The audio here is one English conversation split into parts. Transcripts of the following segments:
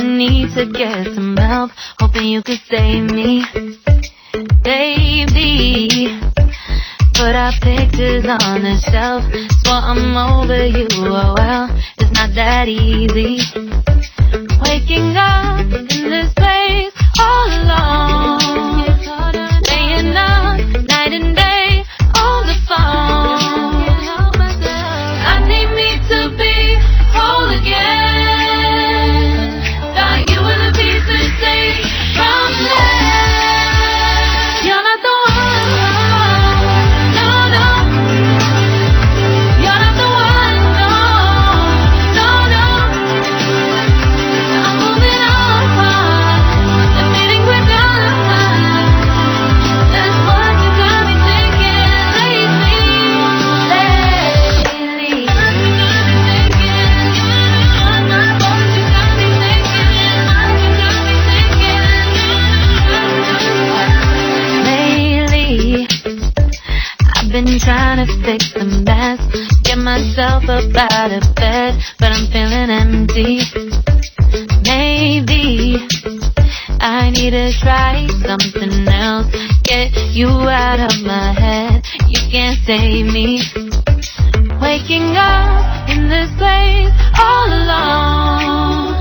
need to get some help, hoping you could save me, baby. Put our pictures on the shelf, swore I'm over you, oh well, it's not that easy. Waking up in this place all alone, staying up night and day on the phone. I need me to be whole again. Thought you were the piece to take from there. You're not the one, no, no. You're not the one, no, no, no. I'm moving on, the feeling we're done. That's what you got me thinking lately. I've been trying to fix the mess, get myself up out of bed, but I'm feeling empty. Maybe I need to try something else, get you out of my head, you can't save me. Waking up in this place all alone,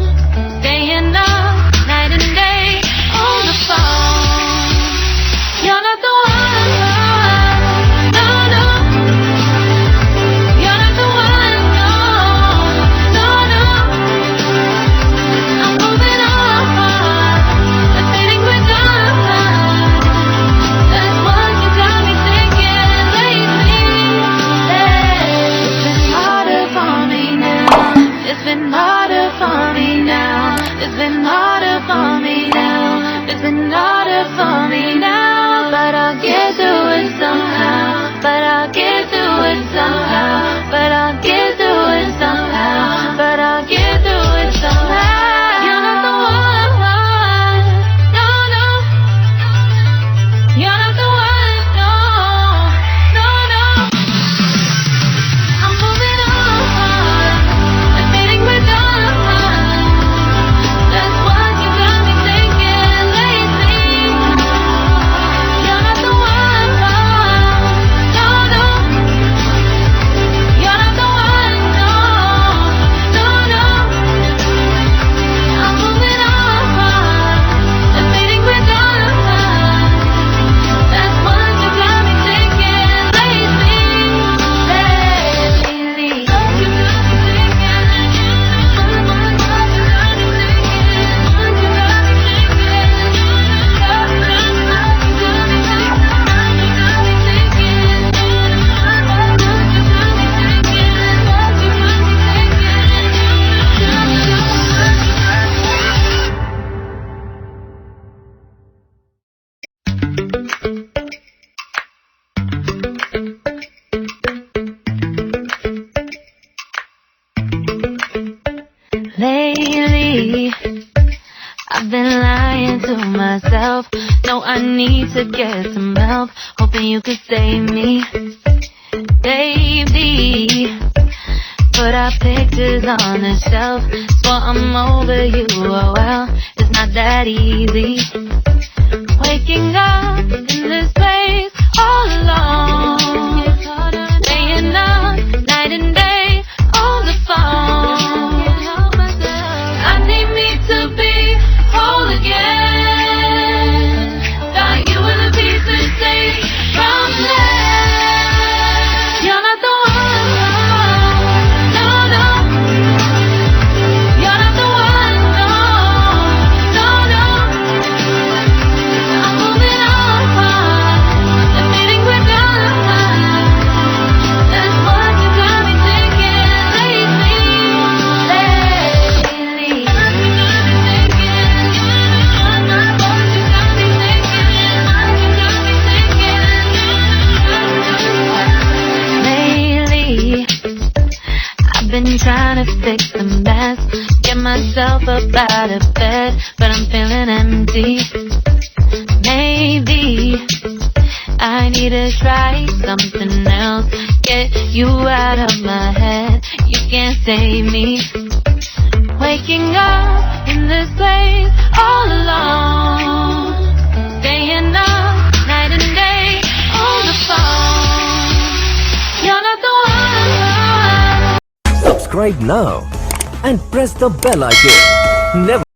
staying up night and day on the phone. You're not the one, no, no. You're not the one, no, no, no. I'm moving on, the feeling we're done. That's what you got me thinking lately. It's been harder for me now. It's been harder for me now. It's been harder for me now. It's been harder for me now. But I'll get through it somehow. But I'll get through it somehow. But I'll get through it somehow. But I'll get through it somehow. You're not the one, no, no. You're not the one, no, no, no. I'm moving on, the feeling we're done. That's what you got me thinking lately. You're not the one, no, no. You're not the one, no, no, no. I'm moving on, the feeling we're done. That's what you got me thinking lately. Lately, I've been lying to myself. No, I need to get some help, hoping you could save me, baby. Put our pictures on the shelf, swore I'm over you, oh well, it's not that easy. Waking up in this place all alone, staying up night and day on the phone. I need me to be whole again. Thought you were the piece to take from there. You're not the one, no, no. You're not the one, no, no, no. I'm moving on, the feeling we're done. That's what you got me thinking lately. I've been trying to fix the mess, get myself up out of bed, but I'm feeling empty. Maybe I need to try something else, get you out of my head, you can't save me. Waking up in this subscribe now and press the bell icon. Never